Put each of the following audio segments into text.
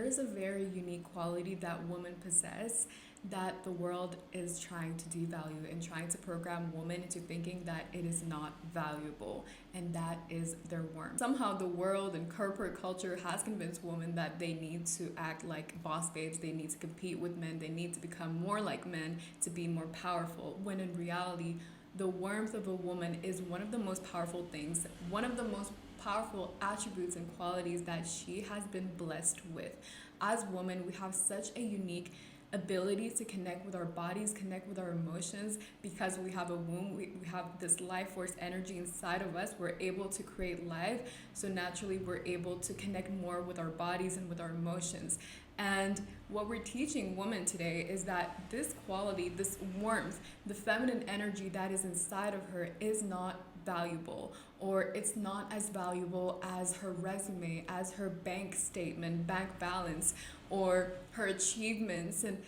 There is a very unique quality that women possess that the world is trying to devalue and trying to program women into thinking that it is not valuable, and that is their warmth. Somehow the world and corporate culture has convinced women that they need to act like boss babes, they need to compete with men, they need to become more like men to be more powerful, when in reality the warmth of a woman is one of the most powerful things, one of the most powerful attributes and qualities that she has been blessed with. As women, we have such a unique ability to connect with our bodies, connect with our emotions, because we have a womb, we have this life force energy inside of us. We're able to create life, so naturally we're able to connect more with our bodies and with our emotions. And what we're teaching women today is that this quality, this warmth, the feminine energy that is inside of her is not valuable, or it's not as valuable as her resume, as her bank statement, bank balance, or her achievements. And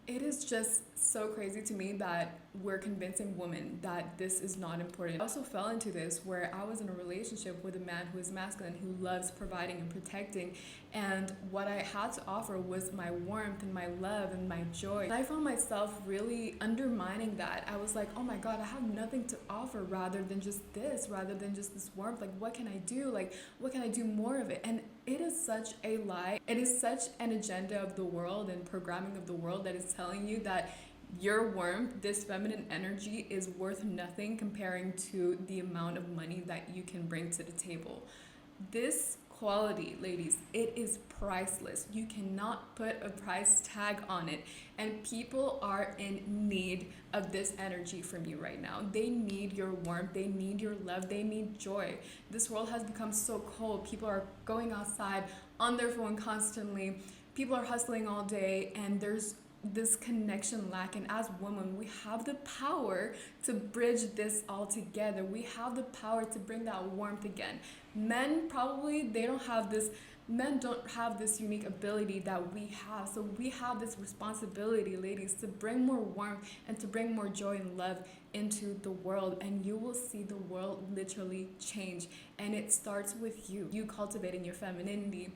it is just so crazy to me that we're convincing women that this is not important. I also fell into this where I was in a relationship with a man who is masculine, who loves providing and protecting, and what I had to offer was my warmth and my love and my joy. And I found myself really undermining that. I was like, oh my God, I have nothing to offer rather than just this warmth. Like, what can I do? Like, what can I do more of it? And it is such a lie. It is such an agenda of the world and programming of the world that is telling you that your warmth, this feminine energy, is worth nothing comparing to the amount of money that you can bring to the table. This quality, ladies, it is priceless. You cannot put a price tag on it. And people are in need of this energy from you right now. They need your warmth, they need your love, they need joy. This world has become so cold. People are going outside on their phone constantly. People are hustling all day, and there's this connection lack. And as women, we have the power to bridge this all together. We have the power to bring that warmth again. Men probably, men don't have this unique ability that we have. So we have this responsibility, ladies, to bring more warmth and to bring more joy and love into the world, and you will see the world literally change. And it starts with you cultivating your femininity,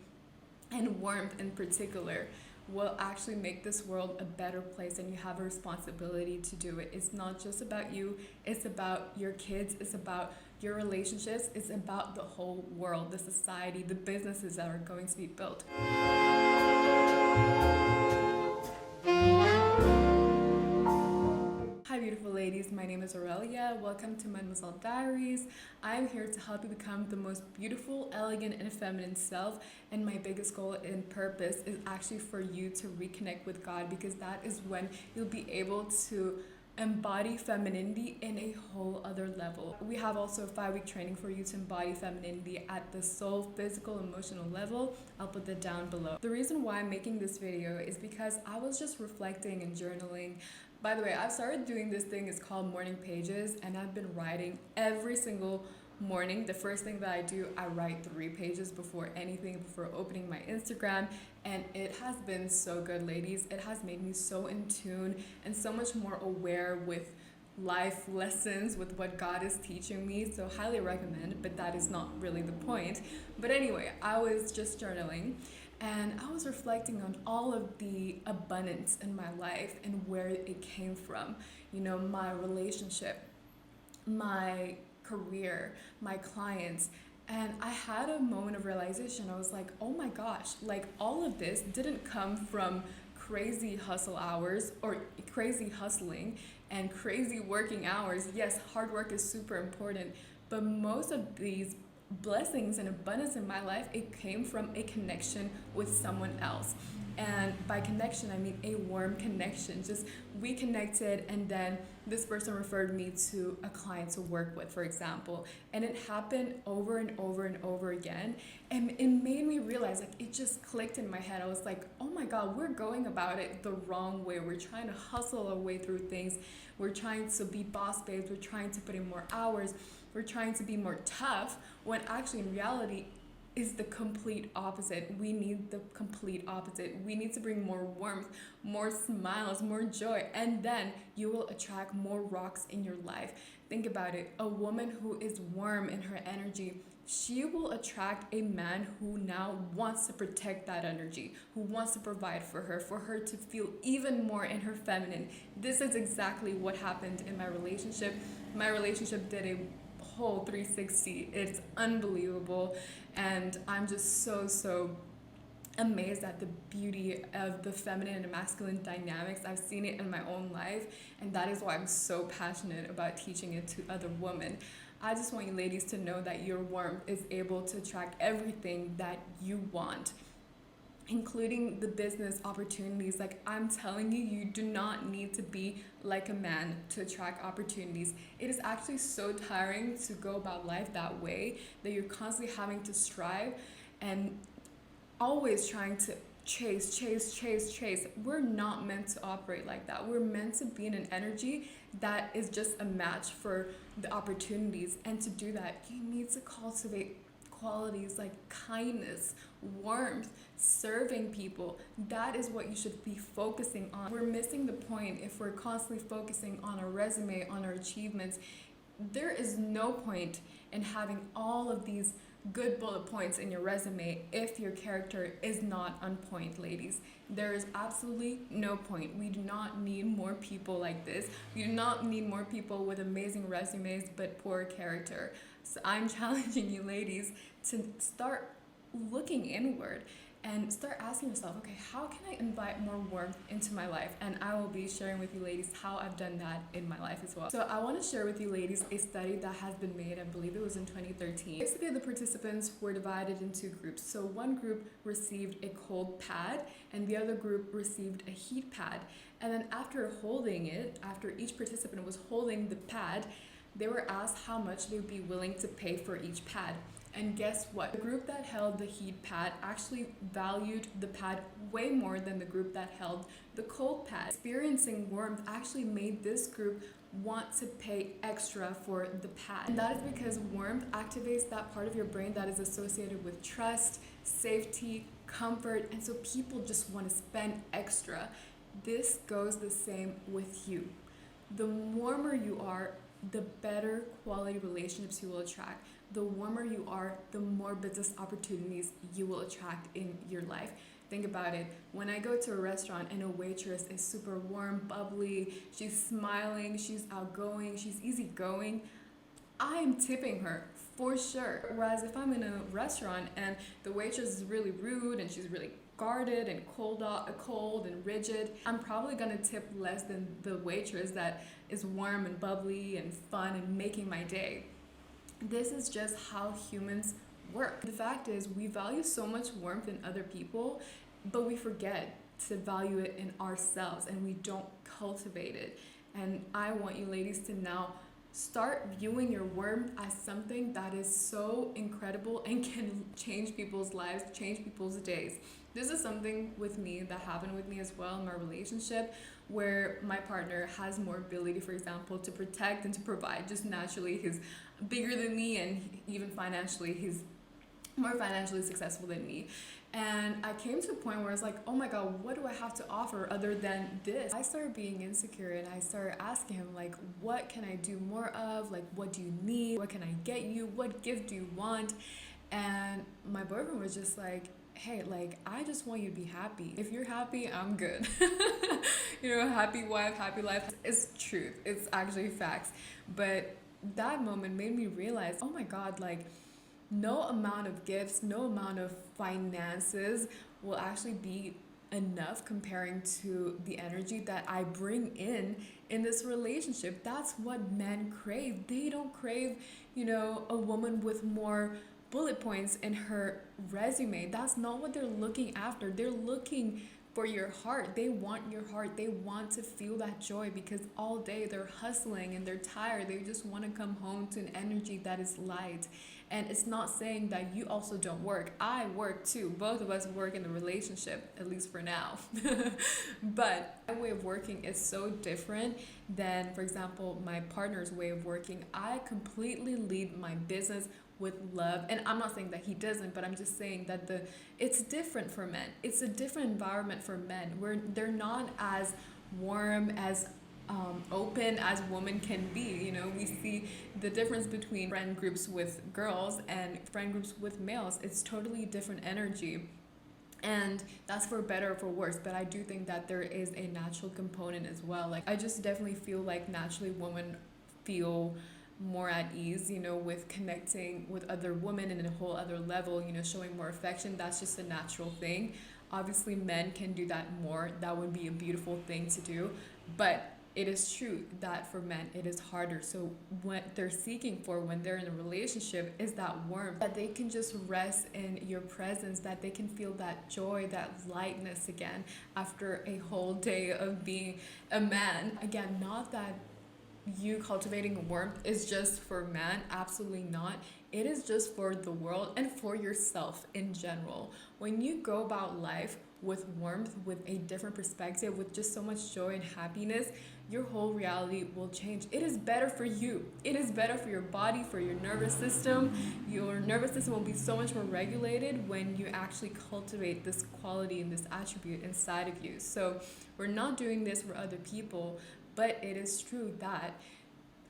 and warmth in particular will actually make this world a better place, and you have a responsibility to do it. It's not just about you, it's about your kids, it's about your relationships, it's about the whole world, the society, the businesses that are going to be built. Hi beautiful ladies, my name is Aurelia. Welcome to Mademoiselle Diaries. I am here to help you become the most beautiful, elegant, and feminine self, and my biggest goal and purpose is actually for you to reconnect with God, because that is when you'll be able to embody femininity in a whole other level. We have also a 5-week training for you to embody femininity at the soul, physical, emotional level. I'll put that down below. The reason why I'm making this video is because I was just reflecting and journaling. By the way, I've started doing this thing, it's called morning pages, and I've been writing every single morning. The first thing that I do, I write 3 pages before anything, before opening my Instagram, and it has been so good, ladies. It has made me so in tune and so much more aware with life lessons, with what God is teaching me, so highly recommend, but that is not really the point. But anyway, I was just journaling, and I was reflecting on all of the abundance in my life and where it came from. You know, my relationship, my career, my clients. And I had a moment of realization. I was like, oh my gosh, like all of this didn't come from crazy hustle hours or crazy hustling and crazy working hours. Yes, hard work is super important, but most of these blessings and abundance in my life, it came from a connection with someone else. And by connection, I mean a warm connection. Just we connected, and then this person referred me to a client to work with, for example. And it happened over and over and over again. And it made me realize, like, it just clicked in my head. I was like, oh my God, we're going about it the wrong way. We're trying to hustle our way through things. We're trying to be boss babes. We're trying to put in more hours. We're trying to be more tough, when actually in reality is the complete opposite. We need the complete opposite. We need to bring more warmth, more smiles, more joy, and then you will attract more rocks in your life. Think about it. A woman who is warm in her energy she will attract a man who now wants to protect that energy, who wants to provide for her to feel even more in her feminine. This is exactly what happened in my relationship. My relationship did a whole 360. It's unbelievable. And I'm just so amazed at the beauty of the feminine and masculine dynamics. I've seen it in my own life, and that is why I'm so passionate about teaching it to other women. I just want you ladies to know that your warmth is able to attract everything that you want, including the business opportunities. Like, I'm telling you, you do not need to be like a man to attract opportunities. It is actually so tiring to go about life that way, that you're constantly having to strive and always trying to chase. We're not meant to operate like that. We're meant to be in an energy that is just a match for the opportunities. And to do that, you need to cultivate qualities like kindness, warmth, serving people. That is what you should be focusing on. We're missing the point if we're constantly focusing on our resume, on our achievements. There is no point in having all of these good bullet points in your resume if your character is not on point, ladies. There is absolutely no point. We do not need more people like this. We do not need more people with amazing resumes but poor character. So I'm challenging you ladies to start looking inward and start asking yourself, okay, how can I invite more warmth into my life? And I will be sharing with you ladies how I've done that in my life as well. So I want to share with you ladies a study that has been made, I believe it was in 2013. Basically, the participants were divided into groups. So one group received a cold pad and the other group received a heat pad. And then after holding it, after each participant was holding the pad, they were asked how much they would be willing to pay for each pad. And guess what? The group that held the heat pad actually valued the pad way more than the group that held the cold pad. Experiencing warmth actually made this group want to pay extra for the pad. And that is because warmth activates that part of your brain that is associated with trust, safety, comfort, and so people just want to spend extra. This goes the same with you. The warmer you are, the better quality relationships you will attract. The warmer you are, the more business opportunities you will attract in your life. Think about it. When I go to a restaurant and a waitress is super warm, bubbly, she's smiling, she's outgoing, she's easygoing, I am tipping her for sure. Whereas if I'm in a restaurant and the waitress is really rude and she's really guarded and cold and rigid, I'm probably gonna tip less than the waitress that is warm and bubbly and fun and making my day. This is just how humans work. The fact is, we value so much warmth in other people, but we forget to value it in ourselves and we don't cultivate it. And I want you ladies to now start viewing your warmth as something that is so incredible and can change people's lives, change people's days. This is something with me that happened with me as well in my relationship, where my partner has more ability, for example, to protect and to provide. Just naturally, he's bigger than me, and even financially, he's more financially successful than me. And I came to a point where I was like, oh my God, what do I have to offer other than this? I started being insecure and I started asking him, like, what can I do more of? Like, what do you need? What can I get you? What gift do you want? And my boyfriend was just like, hey, like, I just want you to be happy. If you're happy, I'm good. Happy wife, happy life. It's truth. It's actually facts. But that moment made me realize, oh my God, like, no amount of gifts, no amount of finances will actually be enough comparing to the energy that I bring in this relationship. That's what men crave. They don't crave, a woman with more bullet points in her resume. That's not what they're looking after. They're looking for your heart. They want your heart. They want to feel that joy, because all day they're hustling and they're tired. They just want to come home to an energy that is light. And it's not saying that you also don't work. I work too. Both of us work in the relationship, at least for now. But my way of working is so different than, for example, my partner's way of working. I completely lead my business with love. And I'm not saying that he doesn't, but I'm just saying that it's different for men. It's a different environment for men, where they're not as warm, as open as women can be. You know, we see the difference between friend groups with girls and friend groups with males. It's totally different energy. And that's for better or for worse, but I do think that there is a natural component as well. Like, I just definitely feel like naturally women feel more at ease, you know, with connecting with other women in a whole other level, you know, showing more affection. That's just a natural thing. Obviously men can do that more. That would be a beautiful thing to do, but it is true that for men it is harder. So what they're seeking for when they're in a relationship is that warmth, that they can just rest in your presence, that they can feel that joy, that lightness again after a whole day of being a man. Again, not that you cultivating warmth is just for man, absolutely not. It is just for the world and for yourself in general. When you go about life with warmth, with a different perspective, with just so much joy and happiness, your whole reality will change. It is better for you. It is better for your body, for your nervous system. Your nervous system will be so much more regulated when you actually cultivate this quality and this attribute inside of you. So we're not doing this for other people, but it is true that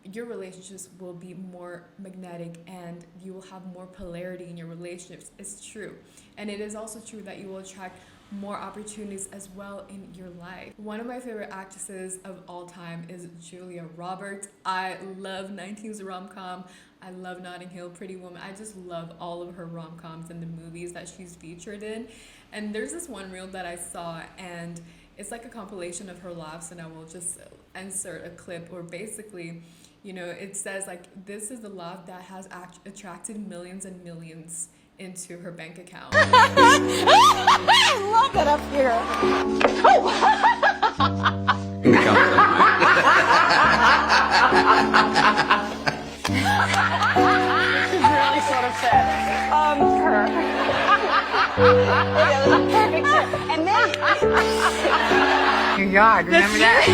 your relationships will be more magnetic and you will have more polarity in your relationships. It's true. And it is also true that you will attract more opportunities as well in your life. One of my favorite actresses of all time is Julia Roberts. I love 90s rom-com. I love Notting Hill, Pretty Woman. I just love all of her rom-coms and the movies that she's featured in. And there's this one reel that I saw, and it's like a compilation of her laughs, and I will just insert a clip where basically, you know, it says like, this is the laugh that has attracted millions and millions into her bank account. I love it up here. This is really sort of sad. Her. Yeah, that's a perfect fit. And then your yard, remember that?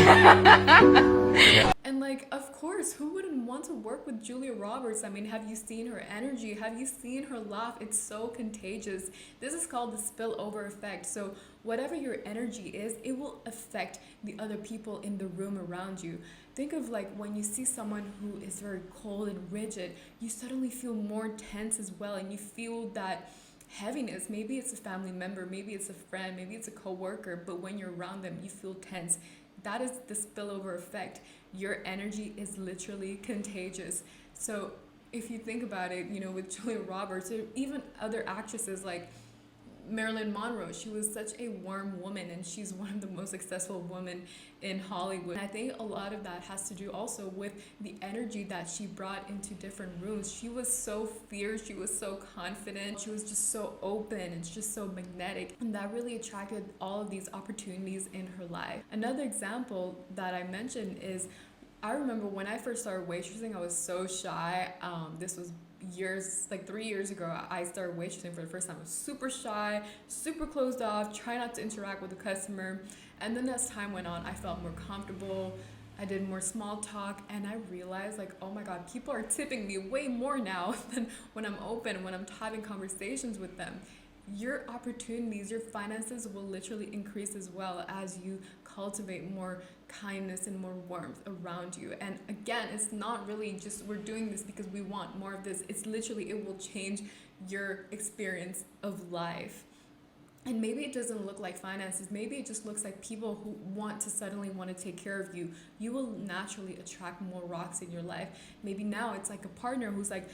And like, of course, who wouldn't want to work with Julia Roberts? I mean, have you seen her energy? Have you seen her laugh? It's so contagious. This is called the spillover effect. So whatever your energy is, it will affect the other people in the room around you. Think of like when you see someone who is very cold and rigid, you suddenly feel more tense as well, and you feel that heaviness. Maybe it's a family member, maybe it's a friend, maybe it's a coworker, but when you're around them, you feel tense. That is the spillover effect. Your energy is literally contagious. So if you think about it, you know, with Julia Roberts or even other actresses like Marilyn Monroe, she was such a warm woman, and she's one of the most successful women in Hollywood. And I think a lot of that has to do also with the energy that she brought into different rooms. She was so fierce, she was so confident, she was just so open and just so magnetic, and that really attracted all of these opportunities in her life. Another example that I mentioned is, I remember when I first started waitressing, I was so shy. This was years, like 3 years ago, I started waitressing for the first time. I was super shy, super closed off, try not to interact with the customer. And then as time went on, I felt more comfortable. I did more small talk, and I realized like, oh my God, people are tipping me way more now than when I'm open, when I'm having conversations with them. Your opportunities, your finances will literally increase as well as you cultivate more kindness and more warmth around you. And again, it's not really just we're doing this because we want more of this. It's literally, it will change your experience of life. And maybe it doesn't look like finances. Maybe it just looks like people who want to take care of you. You will naturally attract more rocks in your life. Maybe now it's like a partner who's like,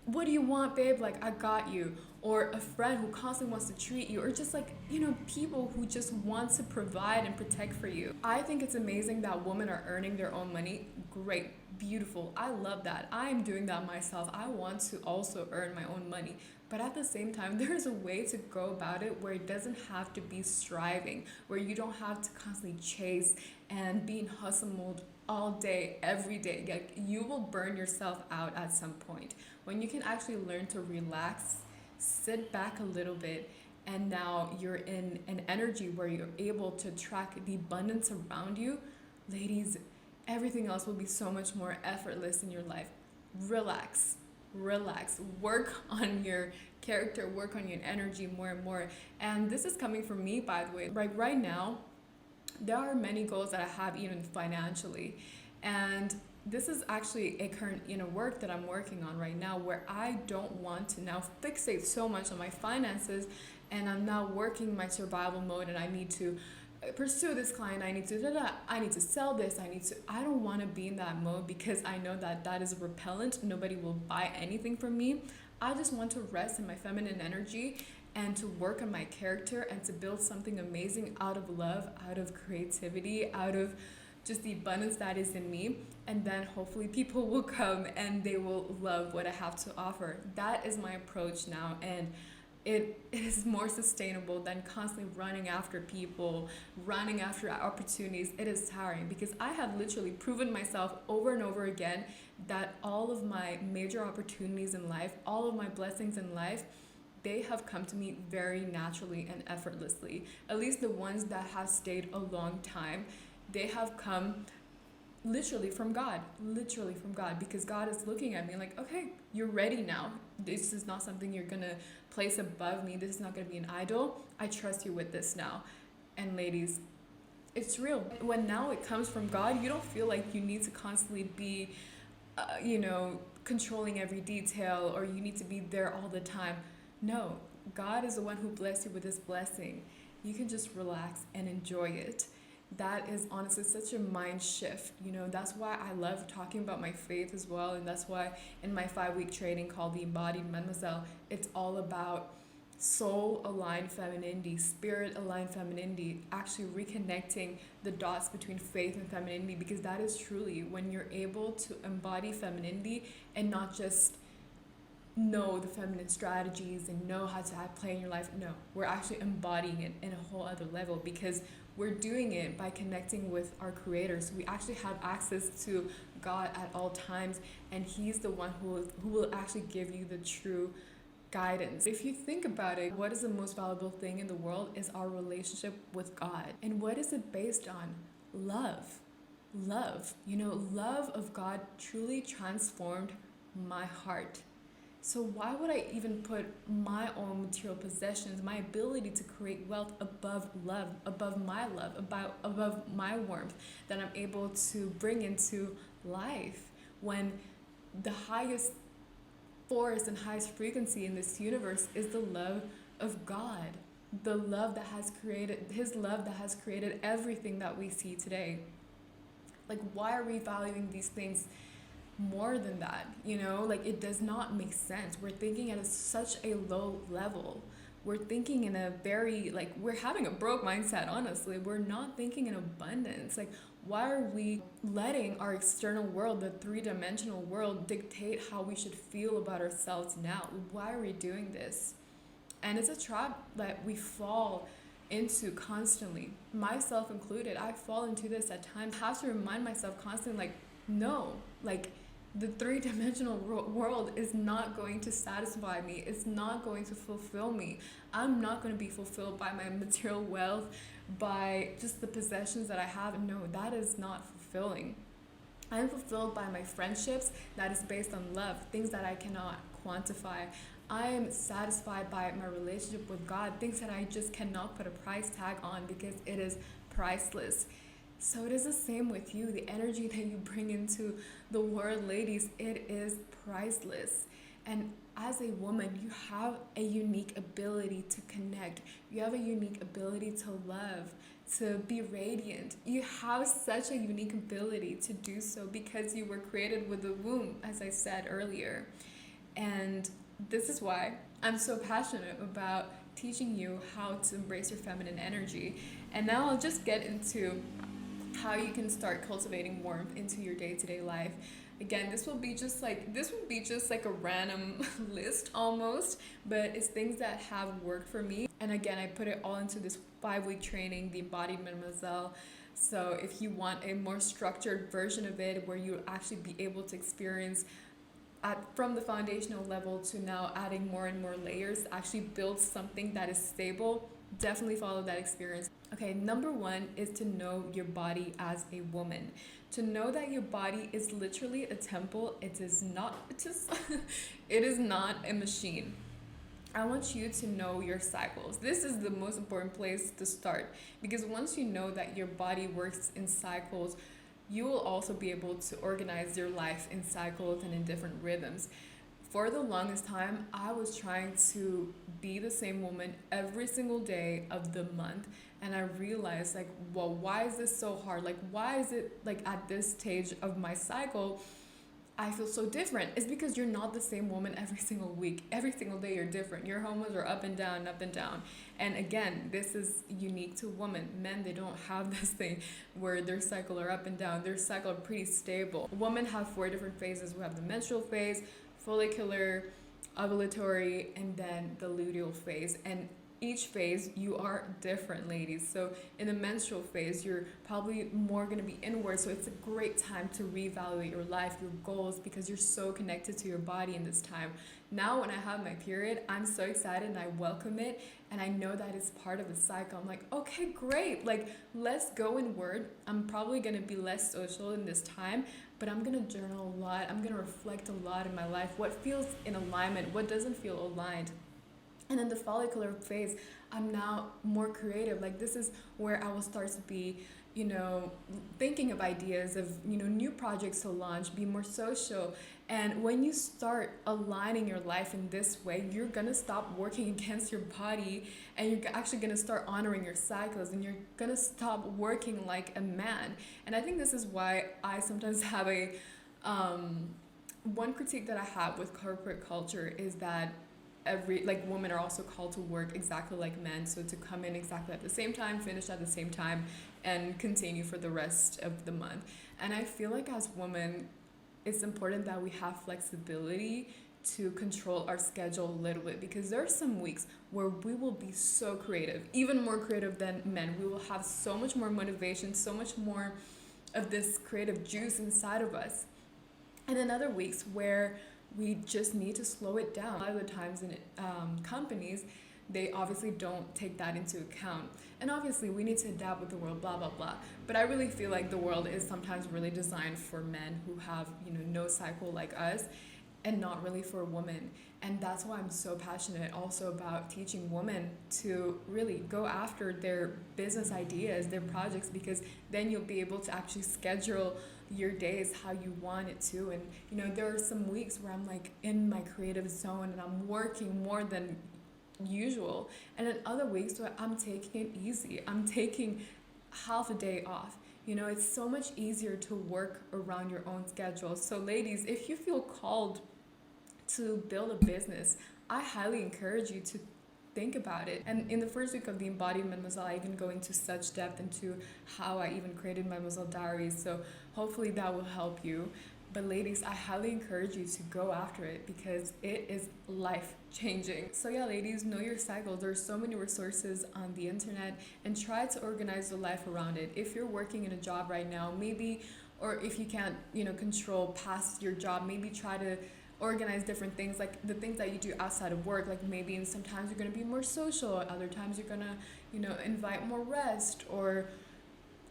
what do you want, babe? Like, I got you. Or a friend who constantly wants to treat you. Or just like, you know, people who just want to provide and protect for you. I think it's amazing that women are earning their own money. Great, beautiful. I love that. I'm doing that myself. I want to also earn my own money. But at the same time, there's a way to go about it where it doesn't have to be striving, where you don't have to constantly chase and be in hustle mode all day, every day. Like, you will burn yourself out at some point. When you can actually learn to relax, sit back a little bit, and now you're in an energy where you're able to track the abundance around you, ladies, everything else will be so much more effortless in your life. Relax, work on your character, work on your energy more and more. And this is coming from me, by the way. Right now, There are many goals that I have even financially, and this is actually a current work that I'm working on right now, where I don't want to now fixate so much on my finances, and I'm now working my survival mode, and I need to pursue this client, I need to I need to sell this, I don't want to be in that mode, because I know that that is repellent. Nobody will buy anything from me. I just want to rest in my feminine energy and to work on my character and to build something amazing out of love, out of creativity, out of just the abundance that is in me. And then hopefully people will come and they will love what I have to offer. That is my approach now, and it is more sustainable than constantly running after people, running after opportunities. It is tiring, because I have literally proven myself over and over again that all of my major opportunities in life, all of my blessings in life, they have come to me very naturally and effortlessly. At least the ones that have stayed a long time, they have come literally from God, because God is looking at me like, okay, you're ready now. This is not something you're gonna place above me. This is not gonna be an idol. I trust you with this now. And ladies, it's real. When now it comes from God, you don't feel like you need to constantly be, controlling every detail, or you need to be there all the time. No, God is the one who blessed you with this blessing. You can just relax and enjoy it. That is honestly such a mind shift. That's why I love talking about my faith as well. And that's why in my 5-week training called the Embodied Mademoiselle, it's all about soul aligned femininity, spirit aligned femininity, actually reconnecting the dots between faith and femininity, because that is truly when you're able to embody femininity and not just know the feminine strategies and know how to play in your life. No, we're actually embodying it in a whole other level, because we're doing it by connecting with our creator. So we actually have access to God at all times, and he's the one who will actually give you the true guidance. If you think about it, what is the most valuable thing in the world is our relationship with God. And what is it based on? Love. Love of God truly transformed my heart. So why would I even put my own material possessions, my ability to create wealth above love, above my love, above my warmth that I'm able to bring into life, when the highest force and highest frequency in this universe is the love of God, the love that has created, his love that has created everything that we see today. Like, why are we valuing these things more than that? It does not make sense. We're thinking at such a low level. We're thinking in a very, we're having a broke mindset, honestly. We're not thinking in abundance. Why are we letting our external world, the three-dimensional world, dictate how we should feel about ourselves now? Why are we doing this? And it's a trap that we fall into constantly, myself included. I fall into this at times. I have to remind myself constantly, no, the three-dimensional world is not going to satisfy me. It's not going to fulfill me. I'm not going to be fulfilled by my material wealth, by just the possessions that I have. No, that is not fulfilling. I'm fulfilled by my friendships that is based on love, things that I cannot quantify. I am satisfied by my relationship with God, things that I just cannot put a price tag on, because it is priceless. So it is the same with you. The energy that you bring into the world, ladies, it is priceless. And as a woman, you have a unique ability to connect. You have a unique ability to love, to be radiant. You have such a unique ability to do so, because you were created with the womb, as I said earlier. And this is why I'm so passionate about teaching you how to embrace your feminine energy. And now I'll just get into how you can start cultivating warmth into your day-to-day life. Again, this will be just like a random list almost, but it's things that have worked for me. And again, I put it all into this 5-week training, the Embodied Mademoiselle. So if you want a more structured version of it, where you actually be able to experience from the foundational level to now adding more and more layers, actually build something that is stable, definitely follow that experience. Okay, number 1 is to know your body as a woman. To know that your body is literally a temple. It is not a machine. I want you to know your cycles. This is the most important place to start, because once you know that your body works in cycles, you will also be able to organize your life in cycles and in different rhythms. For the longest time, I was trying to be the same woman every single day of the month. And I realized, like, well, why is this so hard? Like, why is it like at this stage of my cycle, I feel so different? It's because you're not the same woman every single week. Every single day you're different. Your hormones are up and down, up and down. And again, this is unique to women. Men, they don't have this thing where their cycle are up and down. Their cycle are pretty stable. Women have 4 different phases. We have the menstrual phase, follicular, ovulatory, and then the luteal phase. And each phase you are different, ladies. So in the menstrual phase, you're probably more going to be inward, so it's a great time to reevaluate your life, your goals, because you're so connected to your body in this time. Now when I have my period, I'm so excited and I welcome it, and I know that it's part of the cycle. I'm like, okay, great, like let's go inward. I'm probably going to be less social in this time, but I'm going to journal a lot. I'm going to reflect a lot in my life, what feels in alignment, what doesn't feel aligned. And in the follicular phase, I'm now more creative. Like this is where I will start to be, thinking of ideas of, new projects to launch, be more social. And when you start aligning your life in this way, you're gonna stop working against your body, and you're actually gonna start honoring your cycles, and you're gonna stop working like a man. And I think this is why I sometimes have one critique that I have with corporate culture is that women are also called to work exactly like men, so to come in exactly at the same time, finish at the same time, and continue for the rest of the month. And I feel like as women, it's important that we have flexibility to control our schedule a little bit, because there are some weeks where we will be so creative, even more creative than men. We will have so much more motivation, so much more of this creative juice inside of us. And then other weeks where we just need to slow it down. A lot of the times in companies, they obviously don't take that into account. And obviously we need to adapt with the world, blah, blah, blah. But I really feel like the world is sometimes really designed for men who have, no cycle like us, and not really for women. And that's why I'm so passionate also about teaching women to really go after their business ideas, their projects, because then you'll be able to actually schedule your days how you want it to. And there are some weeks where I'm like in my creative zone and I'm working more than usual, and then other weeks where I'm taking it easy. I'm taking half a day off. It's so much easier to work around your own schedule. So ladies, if you feel called to build a business, I highly encourage you to think about it. And in the first week of the Embodied Mademoiselle, I even go into such depth into how I even created Mademoiselle Diaries. So hopefully that will help you. But ladies, I highly encourage you to go after it, because it is life changing. So yeah, ladies, know your cycle. There's so many resources on the internet, and try to organize your life around it. If you're working in a job right now, maybe, or if you can't, control past your job, maybe try to organize different things, like the things that you do outside of work. Like maybe sometimes you're going to be more social, other times you're going to invite more rest, or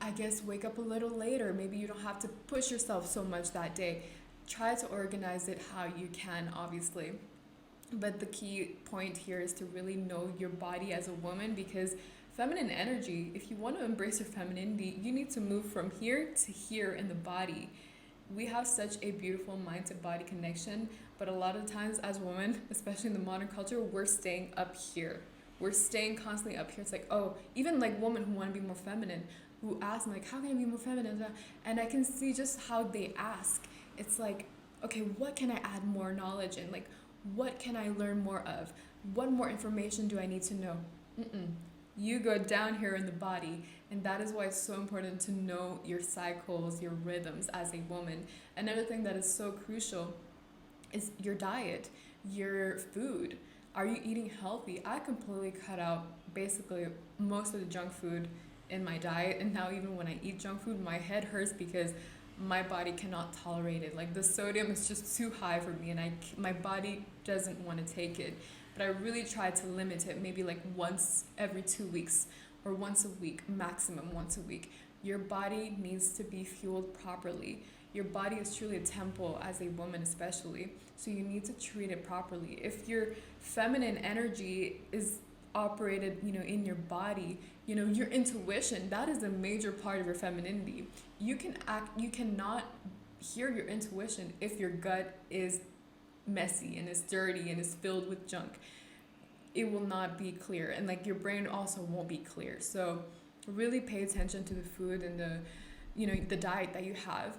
I guess wake up a little later. Maybe you don't have to push yourself so much that day. Try to organize it how you can, obviously. But the key point here is to really know your body as a woman, because feminine energy, if you want to embrace your femininity, you need to move from here to here in the body. We have such a beautiful mind to body connection, but a lot of times as women, especially in the modern culture, we're staying up here. We're staying constantly up here. It's like, oh, even like women who want to be more feminine, who ask me like, how can I be more feminine? And I can see just how they ask. It's like, okay, what can I add more knowledge in? Like, what can I learn more of? What more information do I need to know? You go down here in the body, and that is why it's so important to know your cycles, your rhythms as a woman. Another thing that is so crucial is your diet, your food. Are you eating healthy? I completely cut out basically most of the junk food in my diet, and now even when I eat junk food, my head hurts because my body cannot tolerate it. Like the sodium is just too high for me, and my body doesn't want to take it. But I really try to limit it, maybe like once every 2 weeks, or once a week, maximum once a week. Your body needs to be fueled properly. Your body is truly a temple as a woman, especially. So you need to treat it properly. If your feminine energy is operated, in your body, your intuition, that is a major part of your femininity. You cannot hear your intuition if your gut is messy and is dirty and is filled with junk. It will not be clear, and like your brain also won't be clear. So really pay attention to the food and the diet that you have.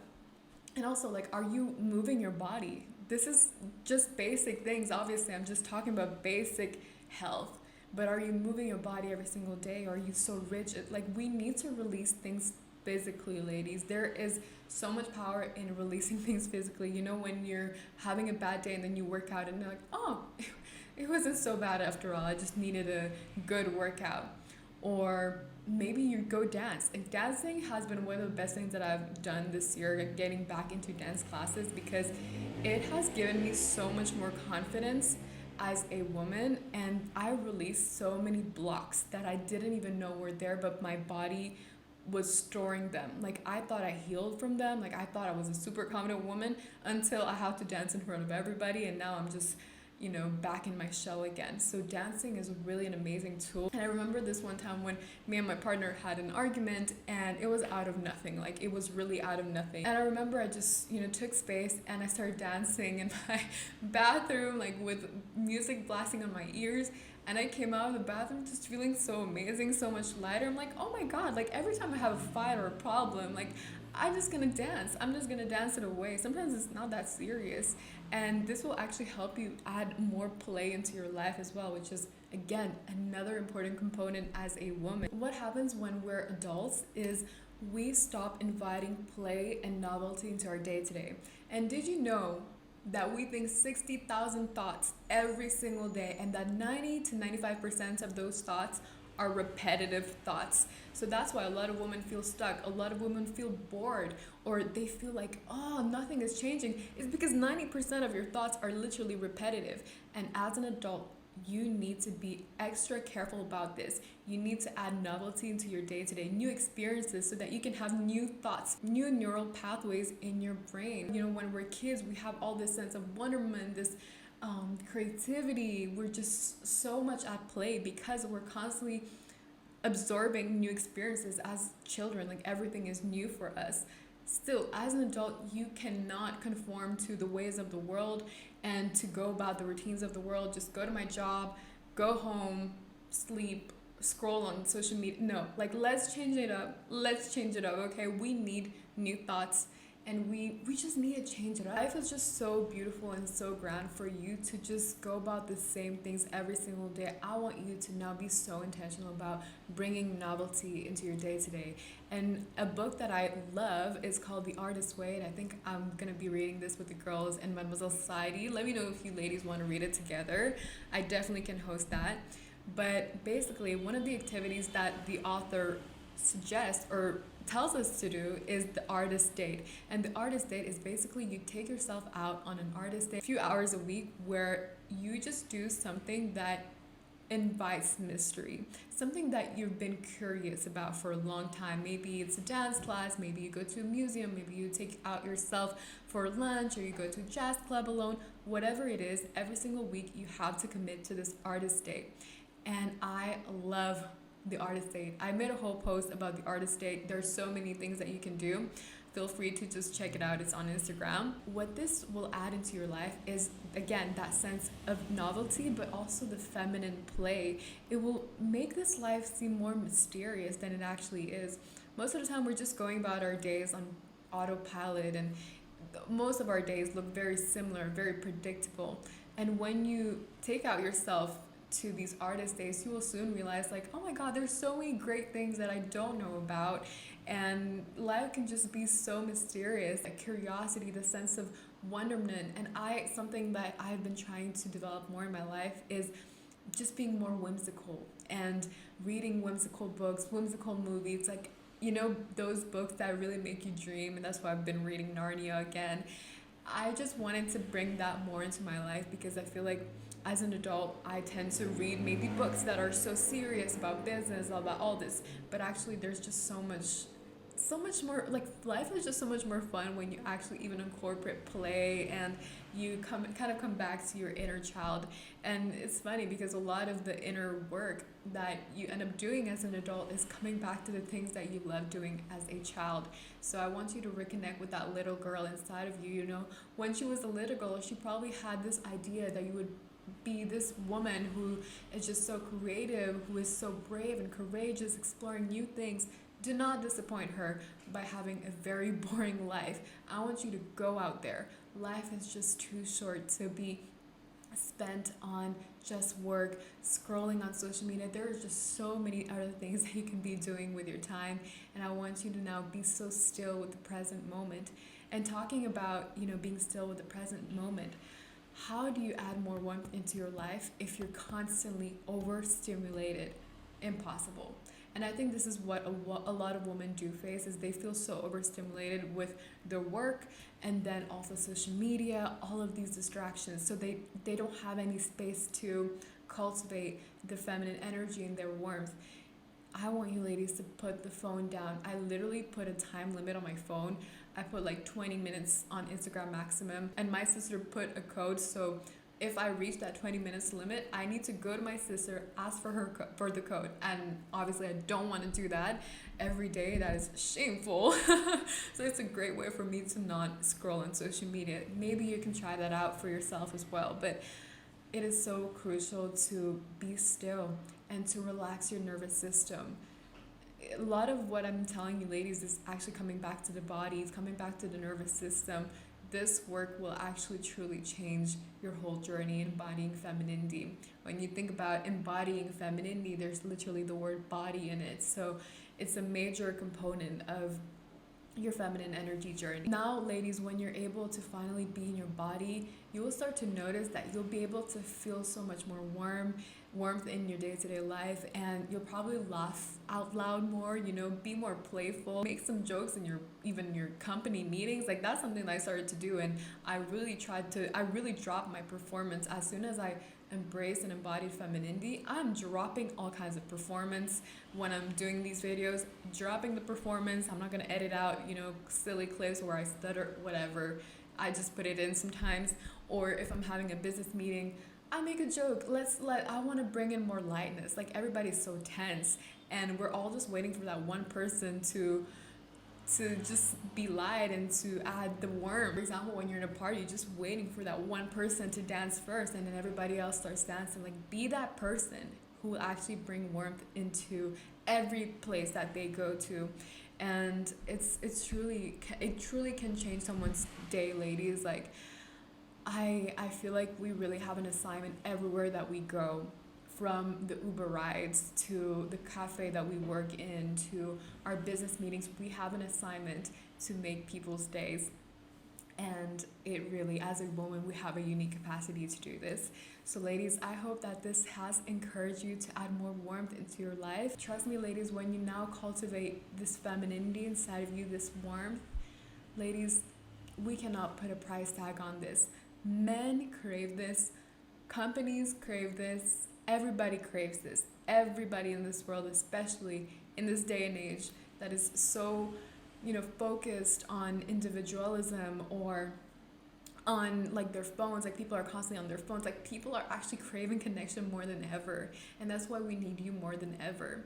And also, like, are you moving your body? This is just basic things. Obviously, I'm just talking about basic health. But are you moving your body every single day? Or are you so rigid? Like, we need to release things physically, ladies. There is so much power in releasing things physically. When you're having a bad day and then you work out and you're like, oh, it wasn't so bad after all. I just needed a good workout. Or maybe you go dance. And dancing has been one of the best things that I've done this year, getting back into dance classes, because it has given me so much more confidence as a woman, and I released so many blocks that I didn't even know were there, but my body was storing them. Like, I thought I healed from them. Like, I thought I was a super confident woman until I have to dance in front of everybody, and now I'm just back in my shell again. So dancing is really an amazing tool. And I remember this one time when me and my partner had an argument, and it was out of nothing. Like, it was really out of nothing. And I remember I just, took space and I started dancing in my bathroom, like with music blasting on my ears. And I came out of the bathroom just feeling so amazing, so much lighter. I'm like, oh my God, like every time I have a fight or a problem, like I'm just gonna dance. I'm just gonna dance it away. Sometimes it's not that serious. And this will actually help you add more play into your life as well, which is, again, another important component as a woman. What happens when we're adults is we stop inviting play and novelty into our day-to-day. And did you know that we think 60,000 thoughts every single day, and that 90 to 95% of those thoughts are repetitive thoughts? So that's why a lot of women feel stuck. A lot of women feel bored, or they feel like, oh, nothing is changing. It's because 90% of your thoughts are literally repetitive. And as an adult, you need to be extra careful about this. You need to add novelty into your day-to-day, new experiences, so that you can have new thoughts, new neural pathways in your brain. When we're kids, we have all this sense of wonderment, this creativity. We're just so much at play because we're constantly absorbing new experiences as children. Like, everything is new for us. Still, as an adult, you cannot conform to the ways of the world and to go about the routines of the world. Just go to my job, go home, sleep, scroll on social media. No, like, let's change it up. Let's change it up, okay? We need new thoughts, and we just need to change it up. Life is just so beautiful and so grand for you to just go about the same things every single day. I want you to now be so intentional about bringing novelty into your day-to-day. And a book that I love is called The Artist's Way, and I think I'm going to be reading this with the girls in Mademoiselle Society. Let me know if you ladies want to read it together. I definitely can host that. But basically, one of the activities that the author suggests or tells us to do is the artist date. And the artist date is basically you take yourself out on an artist date a few hours a week where you just do something that invites mystery, something that you've been curious about for a long time. Maybe it's a dance class, maybe you go to a museum, maybe you take out yourself for lunch, or you go to a jazz club alone. Whatever it is, every single week you have to commit to this artist date. And I love the artist date. I made a whole post about the artist date. There's so many things that you can do. Feel free to just check it out. It's on Instagram. What this will add into your life is, again, that sense of novelty, but also the feminine play. It will make this life seem more mysterious than it actually is. Most of the time, we're just going about our days on autopilot, and most of our days look very similar, very predictable. And when you take out yourself to these artist days, you will soon realize, like, oh my God, there's so many great things that I don't know about, and life can just be so mysterious. A curiosity, the sense of wonderment. And something that I've been trying to develop more in my life is just being more whimsical and reading whimsical books, whimsical movies, like, those books that really make you dream. And that's why I've been reading Narnia again. I just wanted to bring that more into my life, because I feel like as an adult, I tend to read maybe books that are so serious about business, about all this, but actually there's just so much so much more, like, life is just so much more fun when you actually even incorporate play, and you kind of come back to your inner child. And it's funny because a lot of the inner work that you end up doing as an adult is coming back to the things that you love doing as a child. So I want you to reconnect with that little girl inside of you. You know, when she was a little girl, she probably had this idea that you would be this woman who is just so creative, who is so brave and courageous, exploring new things. Do not disappoint her by having a very boring life. I want you to go out there. Life is just too short to be spent on just work, scrolling on social media. There are just so many other things that you can be doing with your time. And I want you to now be so still with the present moment. And talking about, being still with the present moment, how do you add more warmth into your life if you're constantly overstimulated? Impossible. And I think this is what a lot of women do face, is they feel so overstimulated with their work, and then also social media, all of these distractions. So they don't have any space to cultivate the feminine energy and their warmth. I want you ladies to put the phone down. I literally put a time limit on my phone. I put like 20 minutes on Instagram maximum, and my sister put a code. So if I reach that 20 minutes limit, I need to go to my sister, ask for her for the code. And obviously I don't want to do that every day. That is shameful. So it's a great way for me to not scroll on social media. Maybe you can try that out for yourself as well. But it is so crucial to be still and to relax your nervous system. A lot of what I'm telling you, ladies, is actually coming back to the body, it's coming back to the nervous system. This work will actually truly change your whole journey in embodying femininity. When you think about embodying femininity, there's literally the word body in it. So it's a major component of your feminine energy journey. Now, ladies, when you're able to finally be in your body, you will start to notice that you'll be able to feel so much more warmth in your day-to-day life, and you'll probably laugh out loud more, be more playful, make some jokes in your company meetings. Like, that's something that I started to do, and I really dropped my performance as soon as I embraced and embodied femininity. I'm dropping all kinds of performance when I'm doing these videos, dropping the performance. I'm not going to edit out, silly clips where I stutter, whatever. I just put it in sometimes. Or if I'm having a business meeting, I make a joke. I want to bring in more lightness. Like, everybody's so tense, and we're all just waiting for that one person to just be light and to add the warmth. For example, when you're in a party, you're just waiting for that one person to dance first, and then everybody else starts dancing. Like, be that person who will actually bring warmth into every place that they go to. And it truly can change someone's day, ladies. Like, I feel like we really have an assignment everywhere that we go, from the Uber rides to the cafe that we work in to our business meetings. We have an assignment to make people's days. And it really, as a woman, we have a unique capacity to do this. So ladies, I hope that this has encouraged you to add more warmth into your life. Trust me, ladies, when you now cultivate this femininity inside of you, this warmth, ladies, we cannot put a price tag on this. Men crave this, companies crave this, everybody craves this. Everybody in this world, especially in this day and age that is so, focused on individualism, or on like their phones. Like, people are constantly on their phones. Like, people are actually craving connection more than ever, and that's why we need you more than ever.